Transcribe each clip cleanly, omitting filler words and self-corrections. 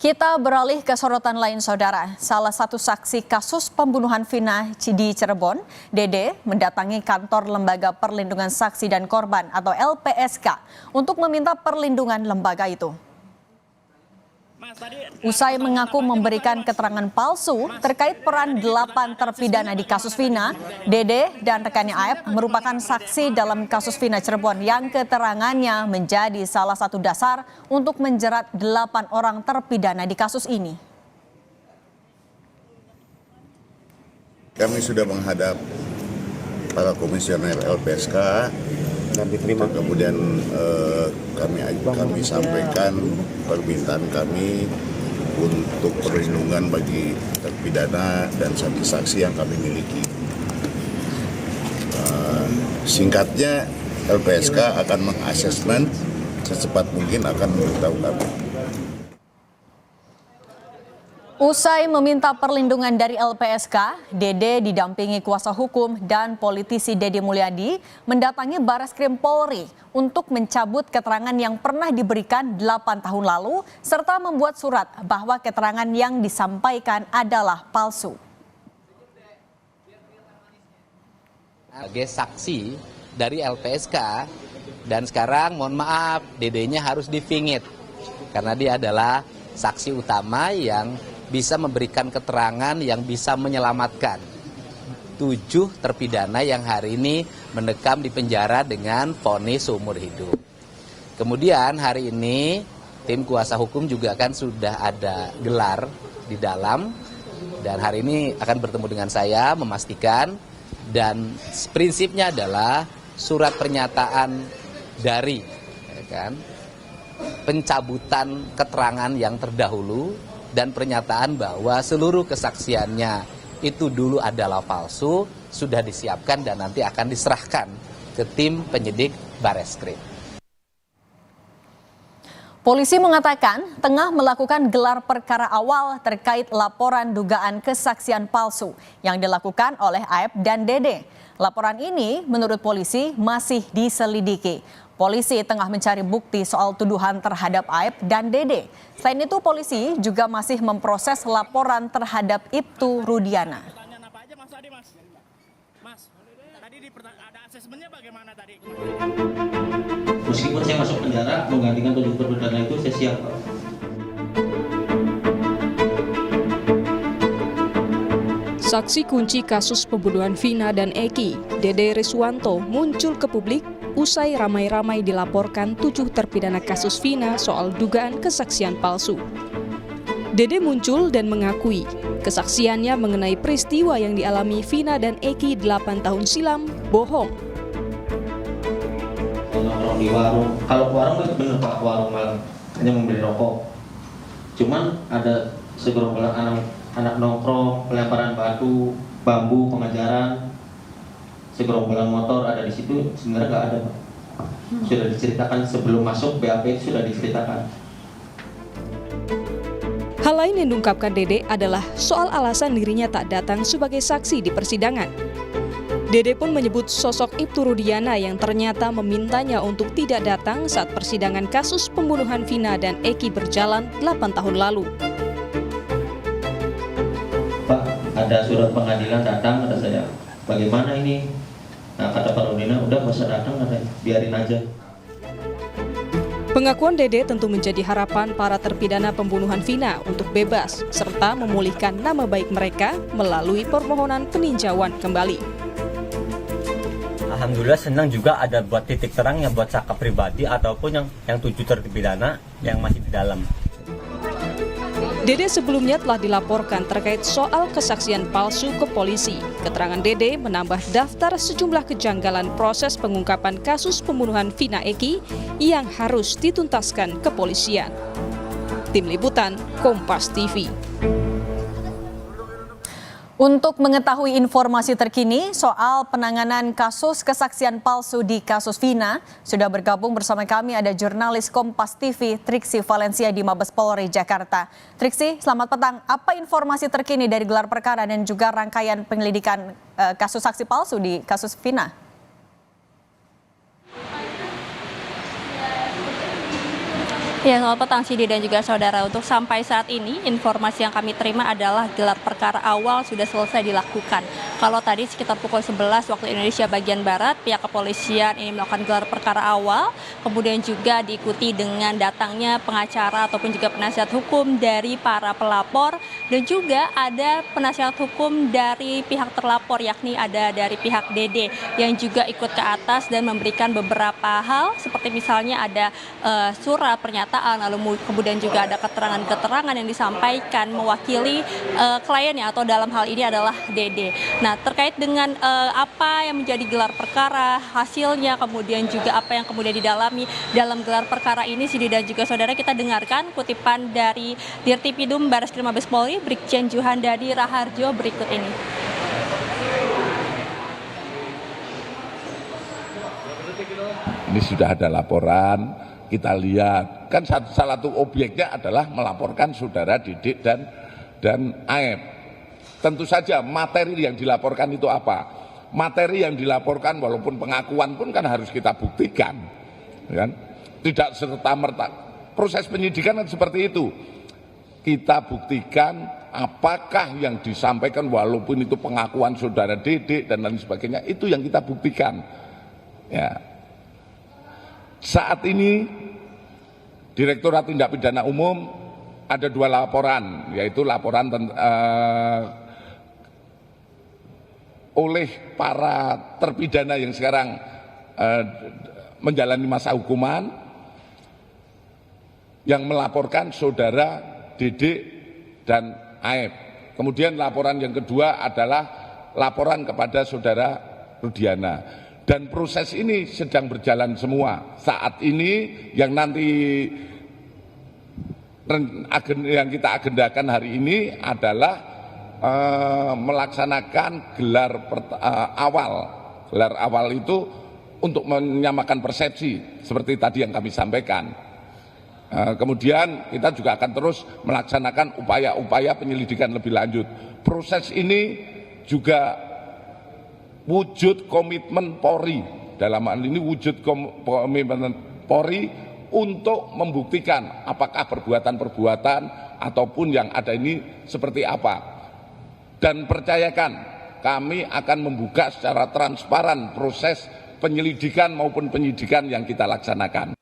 Kita beralih ke sorotan lain, saudara. Salah satu saksi kasus pembunuhan Vina di Cirebon, Dede, mendatangi kantor Lembaga Perlindungan Saksi dan Korban atau LPSK untuk meminta perlindungan lembaga itu. Usai mengaku memberikan keterangan palsu terkait peran 8 terpidana di kasus Vina, Dede dan rekannya Aep merupakan saksi dalam kasus Vina Cirebon yang keterangannya menjadi salah satu dasar untuk menjerat 8 orang terpidana di kasus ini. Kami sudah menghadap para komisioner LPSK dan diterima. Kemudian kami sampaikan permintaan kami untuk perlindungan bagi terpidana dan saksi-saksi yang kami miliki. Singkatnya, LPSK akan mengasesmen secepat mungkin akan memberitahu kami. Usai meminta perlindungan dari LPSK, Dede didampingi kuasa hukum dan politisi Deddy Mulyadi mendatangi Barreskrim Polri untuk mencabut keterangan yang pernah diberikan 8 tahun lalu serta membuat surat bahwa keterangan yang disampaikan adalah palsu. Sebagai saksi dari LPSK dan sekarang mohon maaf Dedenya harus difingit karena dia adalah saksi utama yang bisa memberikan keterangan yang bisa menyelamatkan 7 terpidana yang hari ini mendekam di penjara dengan vonis seumur hidup. Kemudian hari ini tim kuasa hukum juga kan sudah ada gelar di dalam dan hari ini akan bertemu dengan saya memastikan dan prinsipnya adalah surat pernyataan dari pencabutan keterangan yang terdahulu dan pernyataan bahwa seluruh kesaksiannya itu dulu adalah palsu, sudah disiapkan dan nanti akan diserahkan ke tim penyidik Barreskrim. Polisi mengatakan tengah melakukan gelar perkara awal terkait laporan dugaan kesaksian palsu yang dilakukan oleh Aep dan Dede. Laporan ini menurut polisi masih diselidiki. Polisi tengah mencari bukti soal tuduhan terhadap Aep dan Dede. Selain itu, polisi juga masih memproses laporan terhadap Ibtu Rudiana. Pertanyaan apa aja Mas tadi, Mas? Mas, tadi ada asesmennya bagaimana tadi? Meskipun saya masuk penjara, menggantikan 7 terpidana itu saya siap, Pak. Saksi kunci kasus pembunuhan Vina dan Eki, Dede Riswanto, muncul ke publik usai ramai-ramai dilaporkan 7 terpidana kasus Vina soal dugaan kesaksian palsu. Dede muncul dan mengakui kesaksiannya mengenai peristiwa yang dialami Vina dan Eki 8 tahun silam bohong. Nongkrong di warung, kalau warung itu benar Pak, warung malam hanya membeli rokok. Cuman ada segerombolan anak nongkrong, pelemparan batu, bambu, pengajaran, segerombolan motor ada di situ, sebenarnya nggak ada, Pak. Sudah diceritakan sebelum masuk BAP, sudah diceritakan. Hal lain yang diungkapkan Dede adalah soal alasan dirinya tak datang sebagai saksi di persidangan. Dede pun menyebut sosok Ibtu Rudiana yang ternyata memintanya untuk tidak datang saat persidangan kasus pembunuhan Vina dan Eki berjalan 8 tahun lalu. Pak, ada surat pengadilan datang, kata saya. Bagaimana ini? Nah, kata Pak Rudiana, udah nggak usah datang, katanya, biarin aja. Pengakuan Dede tentu menjadi harapan para terpidana pembunuhan Vina untuk bebas, serta memulihkan nama baik mereka melalui permohonan peninjauan kembali. Alhamdulillah senang juga ada buat titik terang yang buat Saka pribadi ataupun yang 7 terpidana yang masih di dalam. Dede sebelumnya telah dilaporkan terkait soal kesaksian palsu ke polisi. Keterangan Dede menambah daftar sejumlah kejanggalan proses pengungkapan kasus pembunuhan Vina Eki yang harus dituntaskan kepolisian. Tim Liputan, Kompas TV. Untuk mengetahui informasi terkini soal penanganan kasus kesaksian palsu di kasus Vina, sudah bergabung bersama kami ada jurnalis Kompas TV Triksi Valencia di Mabes Polri Jakarta. Triksi, selamat petang. Apa informasi terkini dari gelar perkara dan juga rangkaian penyelidikan kasus saksi palsu di kasus Vina? Ya, selamat petang Sidi dan juga saudara. Untuk sampai saat ini, informasi yang kami terima adalah gelar perkara awal sudah selesai dilakukan. Kalau tadi sekitar pukul 11 waktu Indonesia bagian Barat, pihak kepolisian ini melakukan gelar perkara awal, kemudian juga diikuti dengan datangnya pengacara ataupun juga penasihat hukum dari para pelapor, dan juga ada penasihat hukum dari pihak terlapor, yakni ada dari pihak DD yang juga ikut ke atas dan memberikan beberapa hal, seperti misalnya ada surat pernyataan, lalu kemudian juga ada keterangan-keterangan yang disampaikan mewakili kliennya, atau dalam hal ini adalah DD. Nah, terkait dengan apa yang menjadi gelar perkara, hasilnya, kemudian juga apa yang kemudian didalami dalam gelar perkara ini, Sidi dan juga saudara, kita dengarkan kutipan dari Dirtipidum Barreskrim Mabes Polri, Brigjen Juhandadi Raharjo berikut ini. Ini sudah ada laporan, kita lihat kan salah satu objeknya adalah melaporkan saudara Didik dan Aep. Tentu saja materi yang dilaporkan itu apa? Materi yang dilaporkan walaupun pengakuan pun kan harus kita buktikan, kan? Tidak serta-merta. Proses penyidikan kan seperti itu. Kita buktikan apakah yang disampaikan walaupun itu pengakuan saudara Didik dan lain sebagainya, itu yang kita buktikan. Ya. Saat ini Direktorat Tindak Pidana Umum ada 2 laporan, yaitu laporan oleh para terpidana yang sekarang menjalani masa hukuman, yang melaporkan saudara Didik dan Aep. Kemudian laporan yang kedua adalah laporan kepada saudara Rudiana. Dan proses ini sedang berjalan semua. Saat ini yang nanti yang kita agendakan hari ini adalah melaksanakan gelar awal. Gelar awal itu untuk menyamakan persepsi seperti tadi yang kami sampaikan. Kemudian kita juga akan terus melaksanakan upaya-upaya penyelidikan lebih lanjut. Proses ini juga wujud komitmen Polri, dalam hal ini wujud komitmen Polri untuk membuktikan apakah perbuatan-perbuatan ataupun yang ada ini seperti apa. Dan percayakan, kami akan membuka secara transparan proses penyelidikan maupun penyidikan yang kita laksanakan.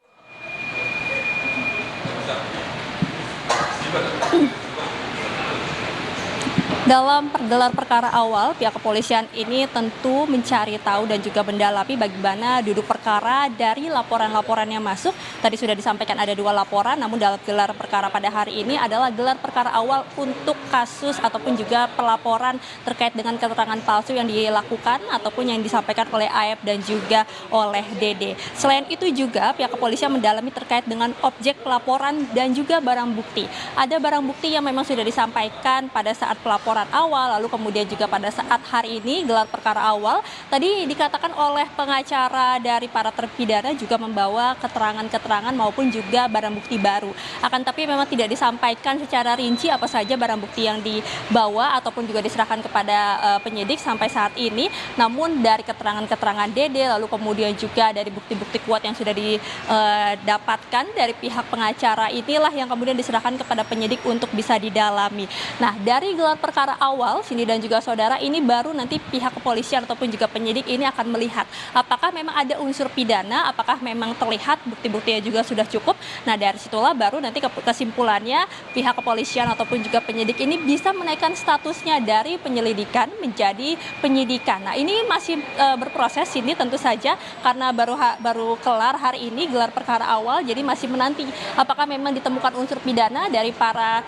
Dalam gelar perkara awal, pihak kepolisian ini tentu mencari tahu dan juga mendalami bagaimana duduk perkara dari laporan-laporan yang masuk. Tadi sudah disampaikan ada 2 laporan, namun dalam gelar perkara pada hari ini adalah gelar perkara awal untuk kasus ataupun juga pelaporan terkait dengan keterangan palsu yang dilakukan ataupun yang disampaikan oleh Aep dan juga oleh DD. Selain itu juga pihak kepolisian mendalami terkait dengan objek pelaporan dan juga barang bukti. Ada barang bukti yang memang sudah disampaikan pada saat pelaporan awal, lalu kemudian juga pada saat hari ini gelar perkara awal tadi dikatakan oleh pengacara dari para terpidana juga membawa keterangan-keterangan maupun juga barang bukti baru. Akan tapi memang tidak disampaikan secara rinci apa saja barang bukti yang dibawa ataupun juga diserahkan kepada penyidik sampai saat ini. Namun dari keterangan-keterangan Dede, lalu kemudian juga dari bukti-bukti kuat yang sudah didapatkan dari pihak pengacara, inilah yang kemudian diserahkan kepada penyidik untuk bisa didalami. Nah, dari gelar perkara awal, Cindy dan juga saudara, ini baru nanti pihak kepolisian ataupun juga penyidik ini akan melihat apakah memang ada unsur pidana, apakah memang terlihat bukti-buktinya juga sudah cukup. Nah, dari situlah baru nanti kesimpulannya pihak kepolisian ataupun juga penyidik ini bisa menaikkan statusnya dari penyelidikan menjadi penyidikan. Nah, ini masih berproses ini tentu saja karena baru kelar hari ini gelar perkara awal, jadi masih menanti apakah memang ditemukan unsur pidana dari para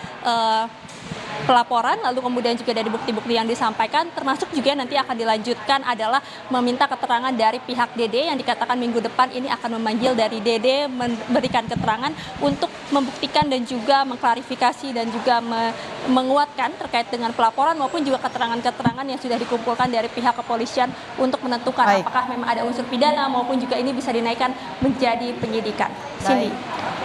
pelaporan, lalu kemudian juga dari bukti-bukti yang disampaikan, termasuk juga nanti akan dilanjutkan adalah meminta keterangan dari pihak DD yang dikatakan minggu depan ini akan memanggil dari DD memberikan keterangan untuk membuktikan dan juga mengklarifikasi dan juga menguatkan terkait dengan pelaporan maupun juga keterangan-keterangan yang sudah dikumpulkan dari pihak kepolisian untuk menentukan apakah memang ada unsur pidana maupun juga ini bisa dinaikkan menjadi penyidikan. Cindy.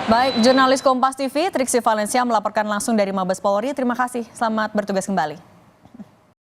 Baik, jurnalis Kompas TV Triksi Valencia melaporkan langsung dari Mabes Polri. Terima kasih, selamat bertugas kembali.